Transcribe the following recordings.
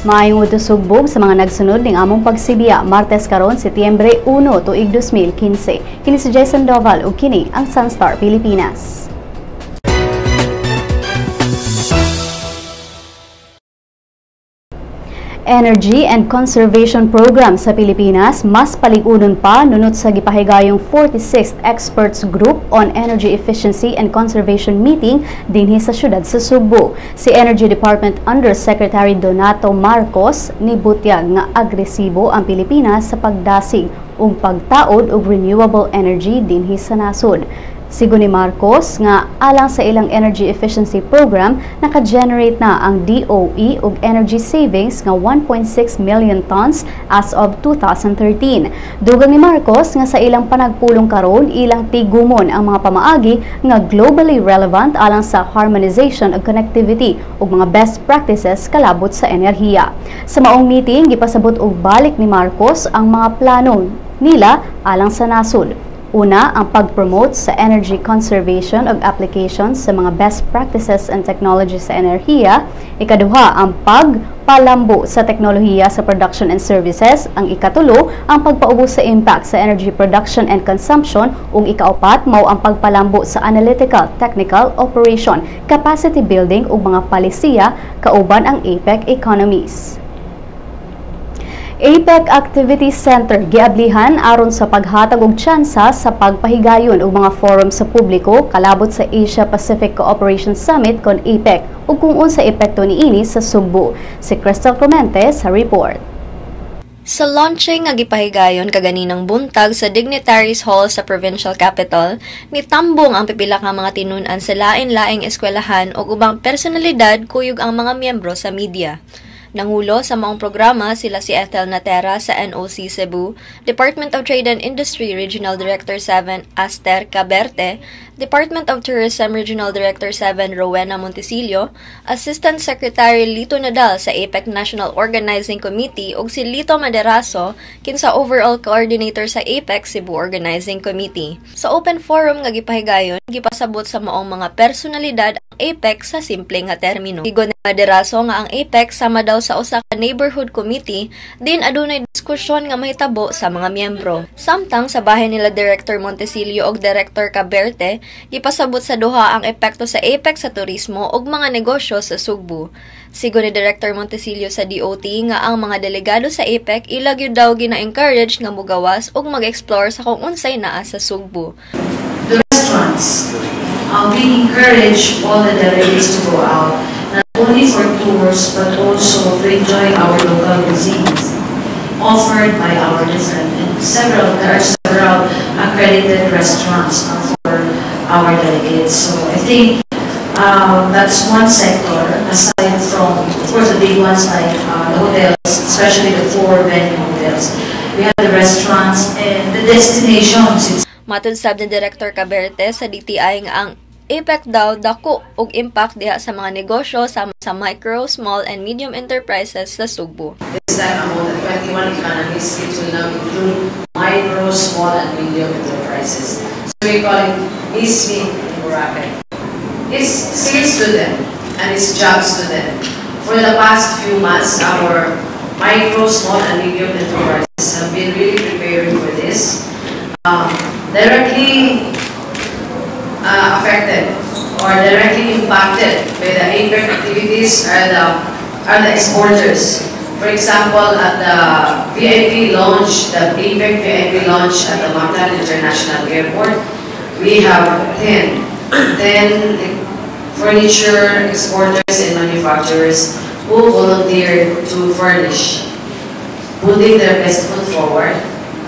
Maayong utusugbog sa mga nagsunod ning among pagsibiya Martes karon Setyembre 1 tuig 2015. Kini si Jason Doval ug kini ang Sunstar Pilipinas. Energy and Conservation Program sa Pilipinas mas paligunon pa nunot sa gipahigayong 46th Experts Group on Energy Efficiency and Conservation meeting dinhi sa syudad sa Subo. Si Energy Department Undersecretary Donato Marcos nibutyag nga agresibo ang Pilipinas sa pagdasig ug pagtaod og renewable energy dinhi sa nasod. Sigon ni Marcos nga alang sa ilang energy efficiency program naka-generate na ang DOE og energy savings nga 1.6 million tons as of 2013. Dugang ni Marcos nga sa ilang panagpulong karon ilang tigumon ang mga pamaagi nga globally relevant alang sa harmonization ug connectivity ug mga best practices kalabot sa enerhiya. Sa maong meeting gipasabot og balik ni Marcos ang mga plano nila alang sa nasod. Una, ang pag-promote sa energy conservation ug applications sa mga best practices and technology sa enerhiya. Ikaduha, ang pagpalambo sa teknolohiya sa production and services. Ang ikatulo, ang pagpaubos sa impact sa energy production and consumption. Ug ikaapat, mao ang pagpalambo sa analytical, technical, operation, capacity building ug mga palisiya kauban ang APEC economies. APEC Activity Center giablihan aron sa paghatag og tsansa sa pagpahigayon og mga forum sa publiko kalabot sa Asia Pacific Cooperation Summit kon APEC ug kung unsa epekto niini sa Subo. Si Crystal Clemente sa report. Sa launching nga gipahigayon kaganinang buntag sa Dignitaries Hall sa Provincial Capital, nitambong ang pipila ka mga tinun-an sa lain-laing eskwelahan ug ubang personalidad kuyog ang mga miyembro sa media. Nangulo sa maong programa sila si Ethel Natera sa NOC Cebu, Department of Trade and Industry Regional Director 7 Aster Caberte, Department of Tourism Regional Director 7 Rowena Montesilio, Assistant Secretary Lito Nadal sa APEC National Organizing Committee ug si Lito Maderaso kinsa Overall Coordinator sa APEC Cebu Organizing Committee. Sa open forum nga gipahigayon, gipasabot sa maong mga personalidad ang APEC sa simple nga termino. Sigon ni Maderaso nga ang APEC sama daw sa usa ka neighborhood committee, din adunay diskusyon nga mahitabo sa mga miyembro. Samtang sa bahay nila Director Montesilio ug Director Caberte, gipasabot sa duha ang epekto sa APEC sa turismo ug mga negosyo sa Subo. Sigon ni Director Montesilio sa DOT nga ang mga delegado sa APEC ilag yun daw gina-encourage nga mugawas ug mag-explore sa kung unsay naa sa Subo. The restaurants, we encourage all the delegates to go out. Not only for tours, but also to enjoy our local cuisines offered by our different and there are several accredited restaurants for our delegates. So I think that's one sector aside from, of course, the big ones like the hotels, especially the 4-venue hotels. We have the restaurants and the destinations. Matod sab ni Director Caberte sa DTI nga ang APEC daw dako og impact diha sa mga negosyo sa micro, small, and medium enterprises sa Subo. This time among the 21 economies, it will now include micro, small, and medium enterprises. So we call it ISME in Boracay. It's skills to them and it's jobs to them. For the past few months, our micro, small, and medium enterprises have been really preparing for this. Directly affected or directly impacted by the APEC activities are the exporters. For example, at the VIP launch, the APEC VIP launch at the Mactan International Airport, we have 10 furniture exporters and manufacturers who volunteered to furnish, putting their best foot forward,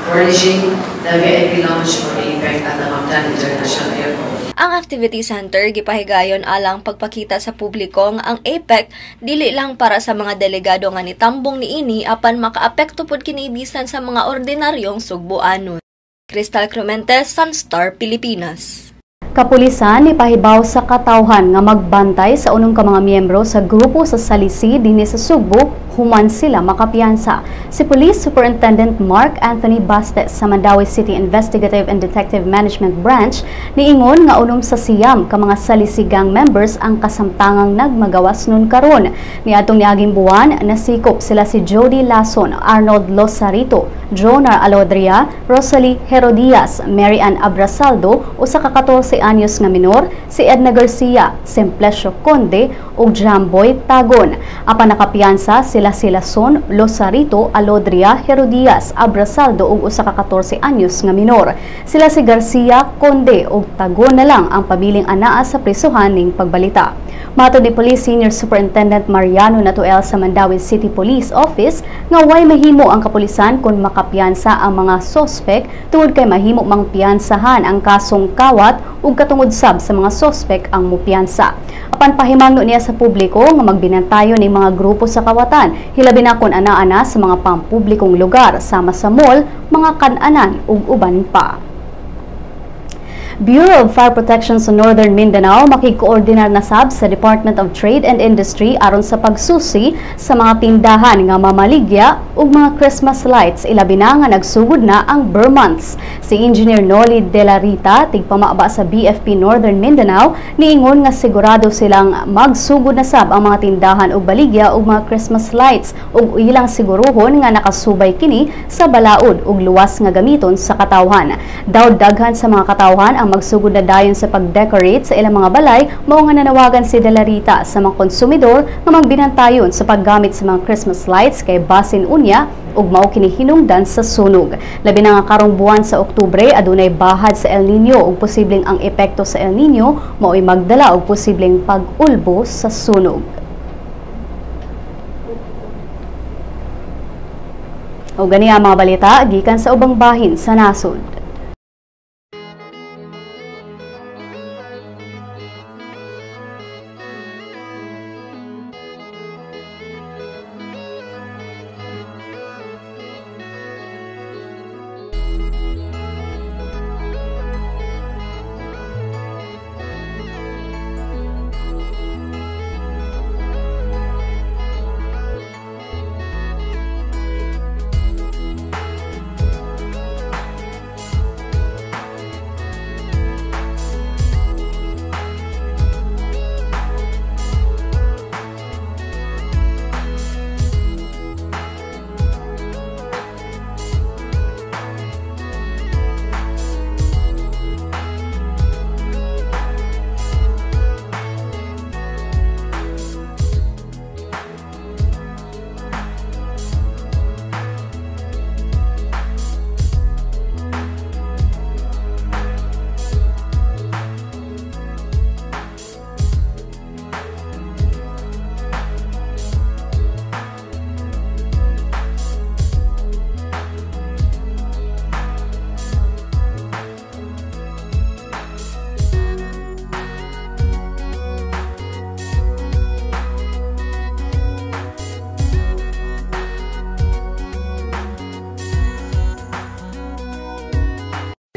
furnishing the VIP launch for APEC at the Mactan International Airport. Ang activity center gipahigayon alang pagpakita sa publiko nga ang APEC dili lang para sa mga delegado nga nitambong niini apan makaapekto pud kini bisan sa mga ordinaryong Sugboanon. Crystal Clemente, Sunstar Pilipinas. Kapulisan ipahibaw sa katawhan nga magbantay sa unong ka mga miyembro sa grupo sa Salisi dinhi sa Subo human sila makapiyansa. Si Police Superintendent Mark Anthony Bastes sa Mandaue City Investigative and Detective Management Branch niingon nga unom sa siyam ka mga salisigang members ang kasamtangang nagmagawas nun karon. Niadtong niaging buwan nasikop sila si Jody Lason, Arnold Losarito, Jonar Alodria, Rosalie Herodias, Mary Ann Abrasaldo, usa ka 14 anyos nga minor, si Edna Garcia, Simplesio Conde ug Jamboy Tagon. Apan nakapiyansa sila Lason, Losarito, Alodria, Herodias, Abrasaldo ug usa ka 14 anyos nga minor. Sila si Garcia, Conde ug Tagon na lang ang pabiling anaa sa prisuhan ning pagbalita. Matod ni Police Senior Superintendent Mariano Natuel sa Mandaue City Police Office nga way mahimo ang kapulisan kung makapiyansa ang mga sospek tungod kay mahimo mang piyansahan ang kasong kawat ug katungod sab sa mga sospek ang mupiyansa. Apan pahimangno niya sa publiko nga magbinantayon ning mga grupo sa kawatan, hilabi na kun ana-ana sa mga pampublikong lugar sama sa mall, mga kan-anan ug uban pa. Bureau of Fire Protection sa Northern Mindanao makikoordinar na sab sa Department of Trade and Industry aron sa pagsusi sa mga tindahan nga mamaligya ug mga Christmas lights, ilabi na nga nagsugod na ang Burr Months. Si Engineer Noli De La Rita, tigpamaba sa BFP Northern Mindanao, niingon nga sigurado silang magsugod na sab ang mga tindahan ug baligya ug mga Christmas lights ug ilang siguruhon nga nakasubay kini sa balaod ug luwas nga gamiton sa katawhan. Daw daghan sa mga katawhan ang magsugod na dayon sa pag-decorate sa ilang mga balay, mao nga nanawagan si De La Rita sa mga konsumidor nga magbinantayon sa paggamit sa mga Christmas lights kay basin unya ug mao kini hinungdan sa sunog. Labi na nga karong buwan sa Oktubre adunay bahad sa El Nino ug posibleng ang epekto sa El Nino mao'y magdala og posibleng pag-ulbo sa sunog. O gani ang mga balita gikan sa ubang bahin sa nasod.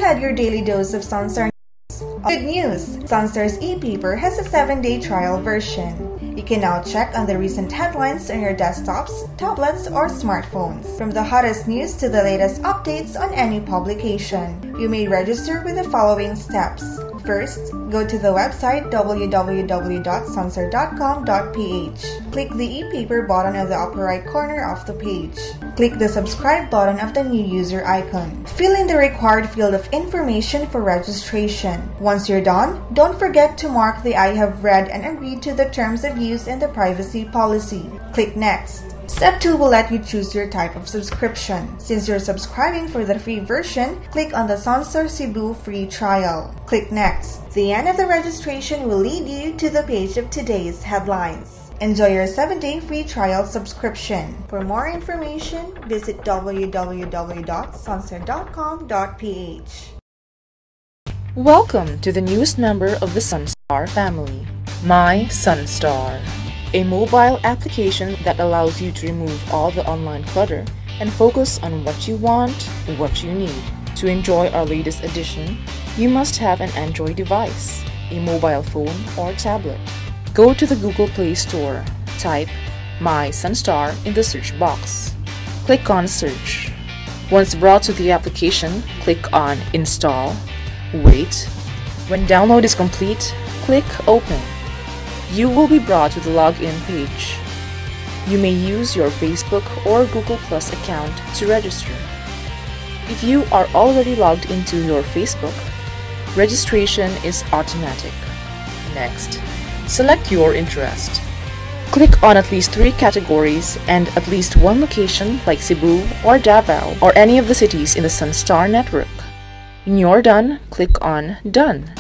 Had your daily dose of Sunstar news. Good news! Sunstar's e-paper has a 7-day trial version. You can now check on the recent headlines on your desktops, tablets, or smartphones. From the hottest news to the latest updates on any publication. You may register with the following steps. First, go to the website www.sunstar.com.ph. Click the e-paper button on the upper right corner of the page. Click the subscribe button of the new user icon. Fill in the required field of information for registration. Once you're done, don't forget to mark the I have read and agreed to the terms of use and the privacy policy. Click Next. Step 2 will let you choose your type of subscription. Since you're subscribing for the free version, click on the Sunstar Cebu free trial. Click Next. The end of the registration will lead you to the page of today's headlines. Enjoy your 7-day free trial subscription. For more information, visit www.sunstar.com.ph. Welcome to the newest member of the Sunstar family, My Sunstar, a mobile application that allows you to remove all the online clutter and focus on what you want, what you need. To enjoy our latest edition, you must have an Android device, a mobile phone or tablet. Go to the Google Play Store, type My Sunstar in the search box. Click on Search. Once brought to the application, click on Install. Wait. When download is complete, click Open. You will be brought to the login page. You may use your Facebook or Google Plus account to register. If you are already logged into your Facebook, registration is automatic. Next, select your interest. Click on at least 3 categories and at least 1 location like Cebu or Davao or any of the cities in the Sunstar network. When you're done, click on Done.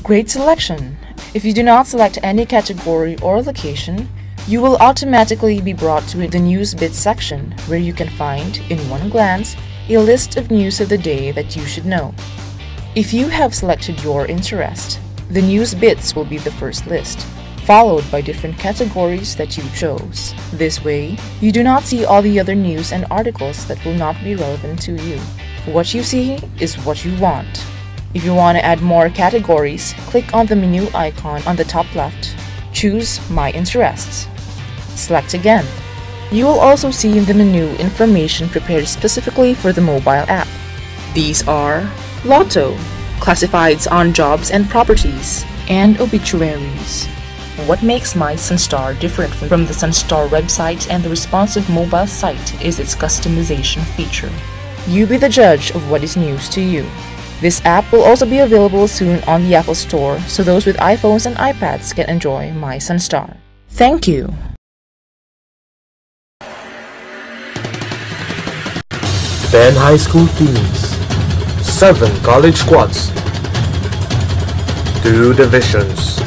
Great selection! If you do not select any category or location, you will automatically be brought to the News Bits section where you can find, in one glance, a list of news of the day that you should know. If you have selected your interest, the News Bits will be the first list, followed by different categories that you chose. This way, you do not see all the other news and articles that will not be relevant to you. What you see is what you want. If you want to add more categories, click on the menu icon on the top left. Choose My Interests. Select again. You will also see in the menu information prepared specifically for the mobile app. These are Lotto, classifieds on jobs and properties, and obituaries. What makes My Sunstar different from the Sunstar website and the responsive mobile site is its customization feature. You be the judge of what is news to you. This app will also be available soon on the Apple Store, so those with iPhones and iPads can enjoy My Sunstar. Thank you! 10 high school teams, 7 college squads, 2 divisions,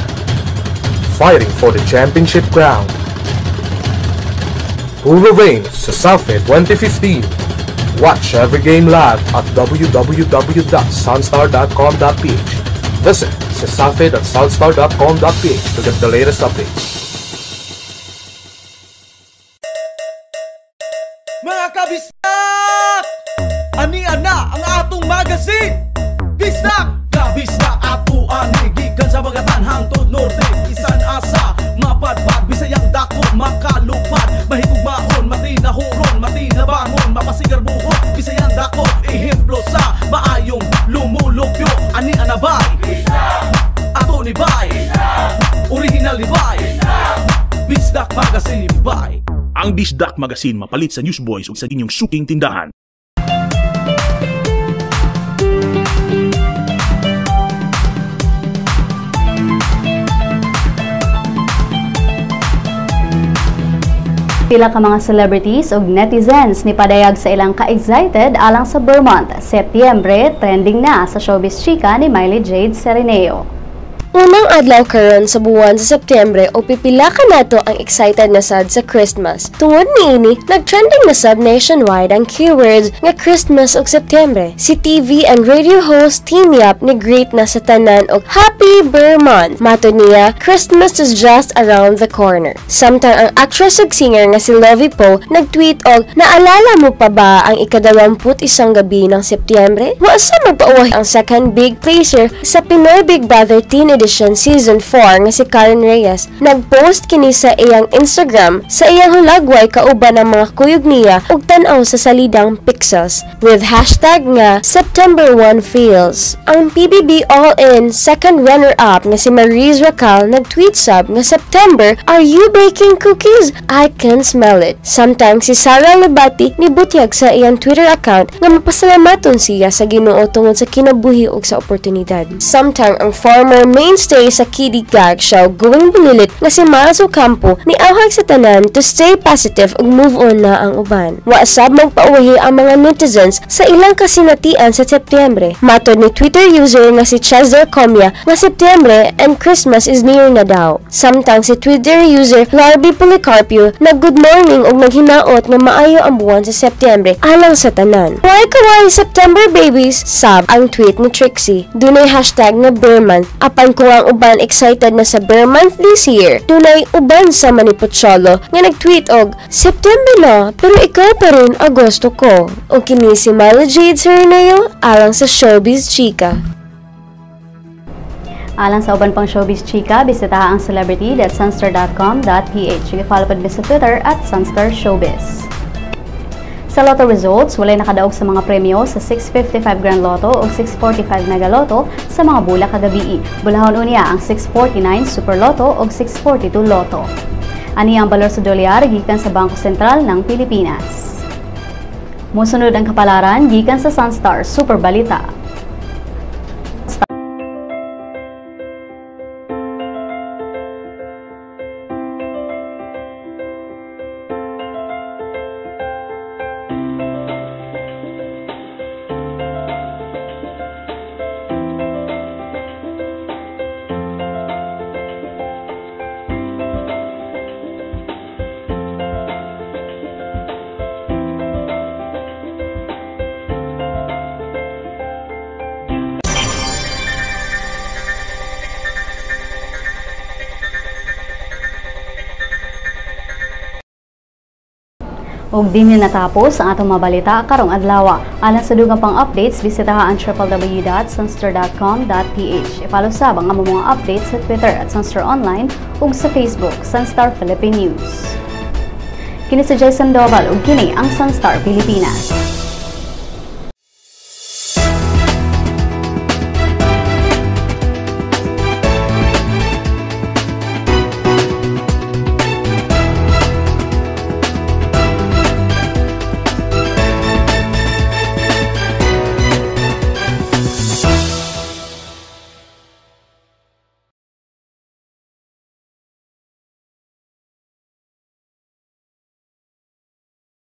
fighting for the championship crown. Who will reign sa Safe 2015? Watch every game live at www.sunstar.com.ph. Visit sasafe.sunstar.com.ph to get the latest updates. Mga kabisnak! Anian na ang atong magazine! Bisnak! Kabisnak ato ani gikan sa mga tanhang tod norte. Isan asa, mapadpad, bisayang dako, makalupad. Mahigugmaon, matinahuron, matinabangon, mapasigar buhot. Bisayang dako, ehemplo sa maayong lumulupyo. Anian na bay? Bisnak! Ato ni bay? Bisnak! Original ni bay? Bisnak! Bisnak Magazine ni bay. Ang Bisdak Magazine mapalit sa Newsboys ug sa inyong suking tindahan. Pila ka mga celebrities ug netizens ni padayag sa ilang ka-excited alang sa Vermont. Setyembre, trending na sa showbiz chika ni Miley Jade Sereneo. Unang adlaw karon sa buwan sa Setyembre o pipila ka nato ang excited na sad sa Christmas. Tungod niini, nagtrending na sad nationwide ang keywords nga Christmas ug Setyembre. Si TV and radio host Team Yap ni greet na sa tanan og Happy Vermont. Matod niya, Christmas is just around the corner. Samtang ang actress ug singer nga si Lovie Poe nagtweet og naalala mo pa ba ang ika-21 gabi ng Setyembre? Waasa magpauwahi ang second big placer sa Pinoy Big Brother Teen Edition Season 4 nga si Karen Reyes. Nagpost kini sa iyang Instagram sa iyang hulagway kauban ng mga kuyog niya ug tan-aw sa salidang pixels with hashtag nga September 1 Feels. Ang PBB All-In second runner-up nga si Maurice Racal nag-tweet sab nga September, are you baking cookies? I can smell it. Samtang si Sarah Lebati nibutyag sa iyang Twitter account nga mapasalamaton siya sa Ginoo tungod sa kinabuhi ug sa oportunidad. Samtang ang former mainstay sa Kiddie Gag show Going Bulilit nga si Miles Ocampo ni awhag sa tanan to stay positive ug move on na ang uban. Waasab magpauwahi ang mga netizens sa ilang kasinatian sa Setyembre. Matod ni Twitter user nga si Chester Comia nga Setyembre and Christmas is near na daw. Samtang si Twitter user Larby Policarpio nag-good morning ug naghinaot nga maayo ang buwan sa Setyembre alang sa tanan. Why kaway September babies? Sab ang tweet ni Trixie. Dunay hashtag nga Berman. Apan kung ang uban excited na sa Bear Month this year, dunay uban sa Manipucholo nga nag-tweet og September na pero ikaw pa rin Agosto ko. O kini si Miley Jade Sereneo alang sa Showbiz Chika. Alang sa uban pang showbiz chika, bisitaha ang celebrity.sunstar.com.ph. I-follow pa din sa Twitter at Sunstar Showbiz. Sa Lotto results, walay nakadaog sa mga premyo sa 655 Grand Lotto o 645 Mega Lotto sa mga bula kagabi. Bulahon unya ang 649 Super Lotto o 642 Lotto. Ani ang balor sa dolyar gikan sa Bangko Sentral ng Pilipinas. Musunod ang kapalaran gikan sa Sunstar Super Balita. Ug dinhi natapos ang atong mabalita karong adlaw. Alang sa dugang pang updates, bisitaha ang www.sunstar.com.ph. I-follow sab ang among mga updates sa Twitter at Sunstar Online ug sa Facebook, Sunstar Philippine News. Kini si Jason Doval ug kini ang Sunstar Pilipinas.